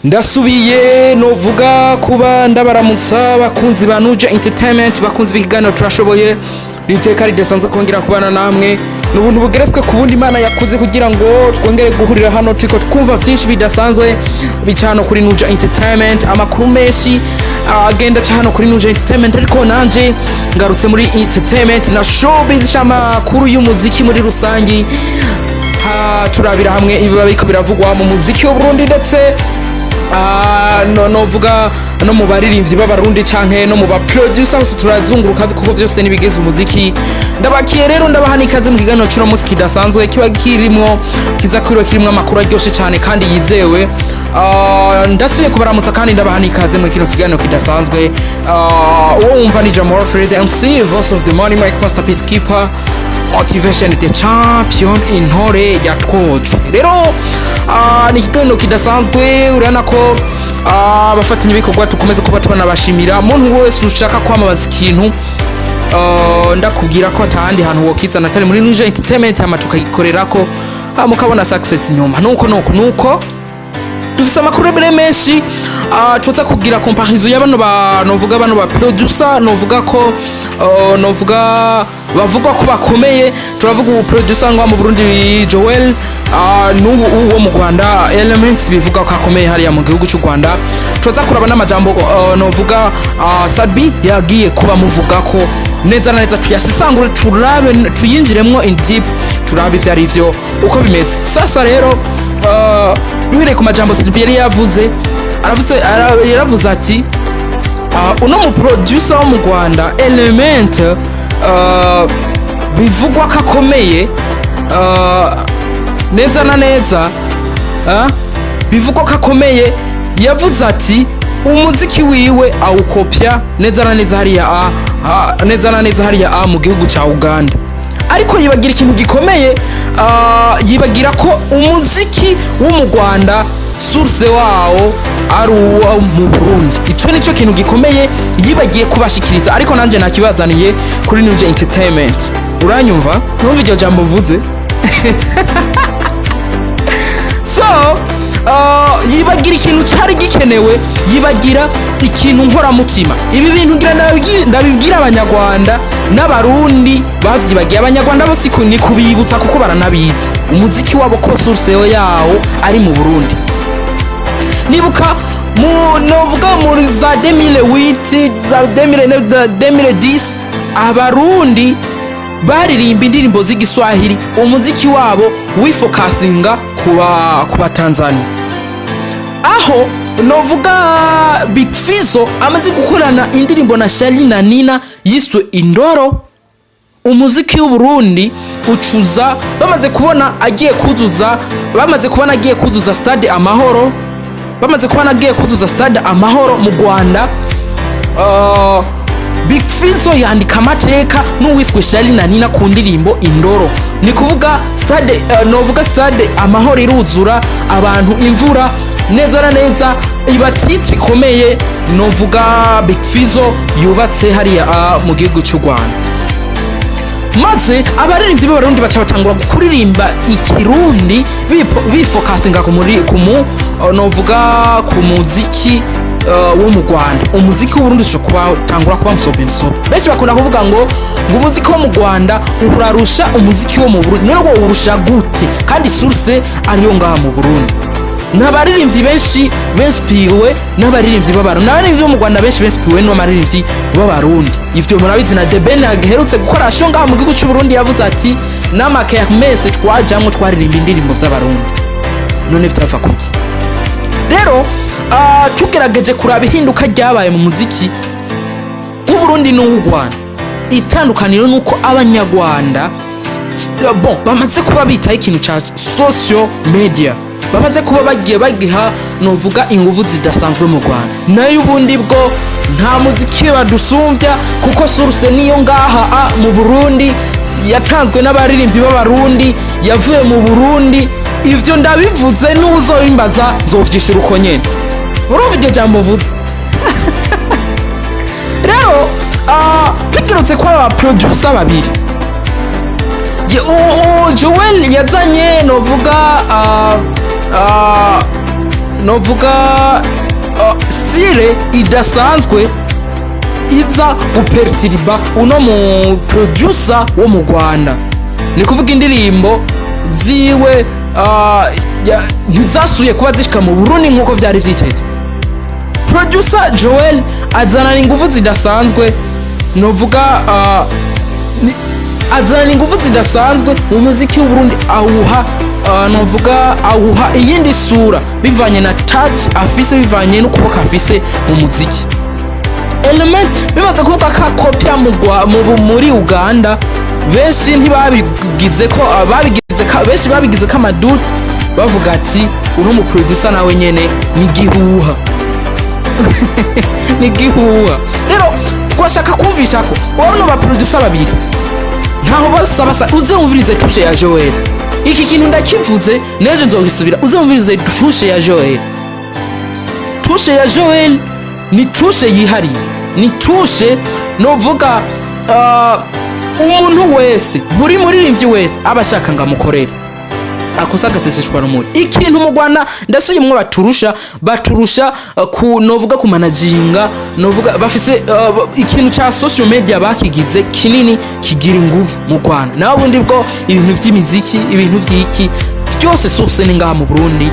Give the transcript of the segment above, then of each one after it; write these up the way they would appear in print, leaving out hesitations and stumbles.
Ndasubiye novuga kuba ndabaramutsa bakunzi ba Nuja Entertainment, bakunzi b'ikiganiro turashoboye riteka ridasanzwe kongera kubana namwe n'ubuntu bugeretswe ku bundi Imana yakuze kugira ngo twongere guhurira hano turiko twumva vyinshi bidasanzwe bicano kuri Nuja Entertainment. Amakuru menshi agenda hano kuri Nuja Entertainment, ariko nanje ngarutse muri entertainment na showbiz c'amakuru y'umuziki muri rusangi. Turabira hamwe ibiba biko biravugwa mu muziki w'u Burundi ndetse novuga no mu baririmbyi b'abarundi canke no mu ba producers turazunguruka kuko vyose nibigeze umuziki. Ndabakiye rero ndabahani ikaze mu kiganiro cyo muziki kidasanzwe kiba kirimo kizakwiro kirimo amakuru aryoshe cyane kandi yizewe. Ndasuye kubaramutsa kandi ndabahani ikaze mu kino kiganiro kidasanzwe. Uwo wumva ni Jamal Fred MC, voice of the money, Mike Masterpiece Keeper, motivation the champion intore ya twojo. Rero ni kiganiro kidasanzwe urana ko abafatanya ibikorwa tukomeze kuba tubanabashimira. Umuntu wese ushaka kwamamaza ikintu ndakubwira ko atahandi hantu wokizana atari muri Nuja Entertainment, hama tukayikorerako mukabona success nyuma. Nuko dufise amakuru menshi tuza kugira comparison y'abano novuga bano ba producer, novuga ko novuga bavuga ko bakomeye. Turavuga ubu producer ngo mu Burundi Joel, n'uwo mu Rwanda Elements bivuga ko akomeye hariya mu gihugu cy'u Rwanda. Tuza kuraba n'amajambo novuga Sadbi yagiye kuba muvuga ko neza na neza tuyasisangure turabe tuyinjiremwo in deep turabe ivyo ari vyo uko bimeze. Sasa rero duhere ku majambo Sadbi yari yaravuze ati uno mu producer wo mu Rwanda Element bivugwa ko akomeye neza na neza bivugwa ko akomeye. Yavuze ati umuziki wiwe awukopya neza na neza hariya mu gihugu cya Uganda, ariko yibagira ikintu gikomeye. Yibagira ko umuziki wo mu Rwanda source wawo ari uwo mu Burundi. Ico nico kintu gikomeye yibagiye kubashikiriza, ariko nanje nakibazaniye kuri Nuja Entertainment. Uranyumva? Numva iryo jambo mvuze? So yibagira ikintu cyari gikenewe, yibagira ikintu nkoramutima. Ibi bintu ngira ndabibwira abanyarwanda n'abarundi bavyibagiye. Abanyarwanda bose ni kubibutsa kuko baranabizi umuziki wabo ko source yawo ari mu Burundi. Nibuka novuga muri za 2008 za 2010 abarundi baririmba indirimbo z'igiswahili, umuziki wabo wifokasinga kuba Tanzania. Aho novuga Big Fizzo amaze gukorana indirimbo na Charly na Nina yiswe Indoro, umuziki w'u Burundi ucuza. Bamaze kubona agiye kuzuza stade Amahoro, mu Rwanda. Big Fizzo yandika amateka n'uwiswe Charly na Nina ku ndirimbo Indoro. Ni kuvuga stade stade Amahoro iruzura abantu, imvura neza na neza iba titre ikomeye novuga Big Fizzo yubatse hariya mu gihugu cy'u Rwanda. Maze abaririmbyi b'abarundi baca batangura kuririmba ikirundi bifokasinga novuga ku muziki wo mu Rwanda. Umuziki w'u Burundi tangura kuba musobe. Benshi bakunda kuvuga ngo umuziki wo mu Rwanda urarusha umuziki wo mu Burundi. None ngo urusha gute kandi source ariyo ngaha mu Burundi? N'abaririmbyi benshi benspiwe n'abaririmbyi b'abarundi, n'abaririmbyi bo mu Rwanda benshi benspiwe n'abaririmbyi b'abarundi. Ivyo murabizi na The Ben aherutse gukora show ngaha mu gihugu cy'u Burundi, yavuze ati n'amakermesse twajamwe twaririmba indirimbo z'abarundi. None vitava kuki rero tugerageje kuraba ihinduka ryabaye mu muziki w'u Burundi n'u Rwanda. Itandukaniro nuko abanyarwanda bamaze kuba bitaye ikintu ca social media, bamaze kuba bagiha novuga inguvu zidasanzwe mu Rwanda. Nayo ubundi bwo nta muziki badusumvya kuko source niyo ngaha mu Burundi, yatanzwe n'abaririmbyi b'abarundi, yavuye mu Burundi. Ivyo ndabivuze n'uzobimbaza zovyishura uko nyene. Urumva iryo jambo vuze? Rero tukirutse kwa aba producer babiri, Joel yazanye novuga novuga style idasanzwe iza gupertiriba uno mu producer wo mu Rwanda. Ni kuvuga indirimbo ziwe ntizasuye kuba zishika mu Burundi nkuko vyari vyitezwe. Producer Joel azana ingufu zidasanzwe, novuga azana ingufu zidasanzwe mu muziki w'u Burundi, awuha iyindi sura bivanye na touch afise, bivanye no kuboka afise mu muziki. Element bimaze kuvuga ka kopya muri Uganda, benshi ntibabigize ko benshi babigize ko amaduti, bavuga ati uno mu producer nawe nyene ni gihuha ni gihuha. Rero twashaka kumvisha ko wabona ba producer babiri ntaho basa uzumvirize tushe ya Joel. Iki kintu ndakivuze neje nzogisubira, uzumvirize tushe ya Joel. Tushe ya Joel ni tushe yihariye, ni tushe novuga umuntu wese buri muririmbyi wese abashaka ngamukorera akosa gaseseshwa rumuri. Ikintu mu Rwanda ndasuye mwe baturusha ku novuga ku managinga, novuga bafise ikintu cha social media bakigize kinini kigira ingufu mu Rwanda. Naho bundi bwo ibintu vy'imiziki, ibintu vy'iki byose sose ni ngaha mu Burundi.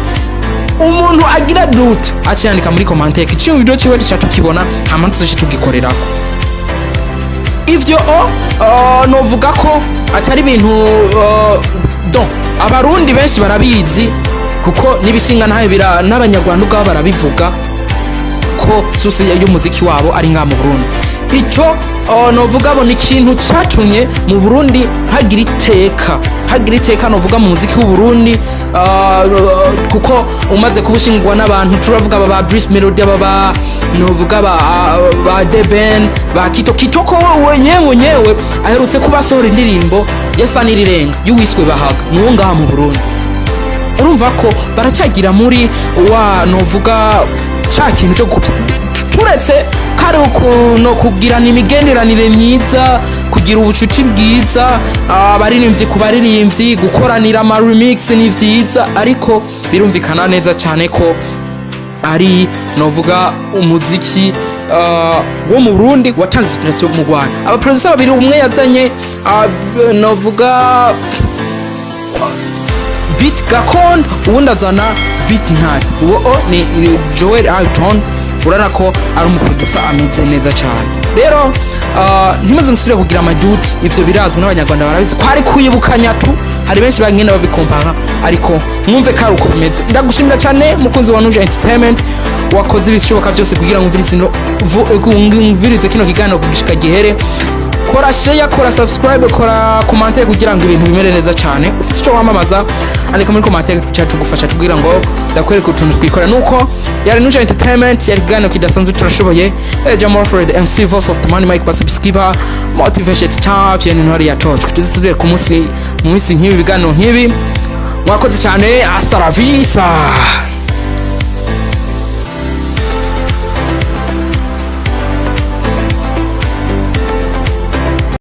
Umuntu agira dute acyandika muri commentaire kiciye video ciwe tukibona hama tugikorerako. Ivyo novuga ko atari ibintu abarundi benshi barabizi, kuko nibishinga ntayo n'abanyarwanda ubwabo barabivuga ko sose y'umuziki wabo ari ngaha mu Burundi. Ico novuga bo ni ikintu catumye mu Burundi hagira iteka novuga mu muziki w'u Burundi, kuko umaze kubushingwa n'abantu turavuga ba Bruce Melody, baba novuga ba Deben, ba Kitoko wowe nyewe aherutse kubasohora indirimbo yasa n'irirenga y'uwiswe Bahaga nuwo ngaha mu Burundi. Urumva ko baracyagira muri wa novuga ca kintu cyo turetse kare no kugirana imigenderanire myiza, kugira ubucuti bwiza, abaririmbyi ku baririmbyi, gukoranira ama remix ni vyiza, ariko birumvikana neza cyane ko ari novuga umuziki wo mu Burundi watanze inspiration mu Rwanda. Aba producer babiri umwe yazanye novuga beat gakondo, uwundi azana beat ntari. Uwo ni Joel Alton, urana ko ari umuproducer ameze neza cyane. Rero ntimaze musubire kugira amaduti, ivyo birazwe n'abanyarwanda barabizi ko ari kuyibukanya tu, hari benshi bagenda babikompara, ariko mwumve ko ari uko bimeze. Ndagushimira cyane mukunzi wa Nuje Entertainment, wakoze ibishoboka byose kugira ngo mvirize kino kiganiro kugishika gihere. Kora share, kora subscribe, kora commentaire kugira ngo ibintu bimere neza cyane. Ufite icyo wamamaza andika muri commentaire tugufasha kugira ngo ndakwereka utuntu twikora. Nuko yari Nuje Entertainment, yari kiganiro kidasanzwe turashoboye. Jamor for the MC Voice of the Money Mike Passive Skipper Motivation Champion Ntwari ya Torch. Tuzisubire ku munsi nk'ibi biganiro nk'ibi. Mwakoze cyane, hasta la vista.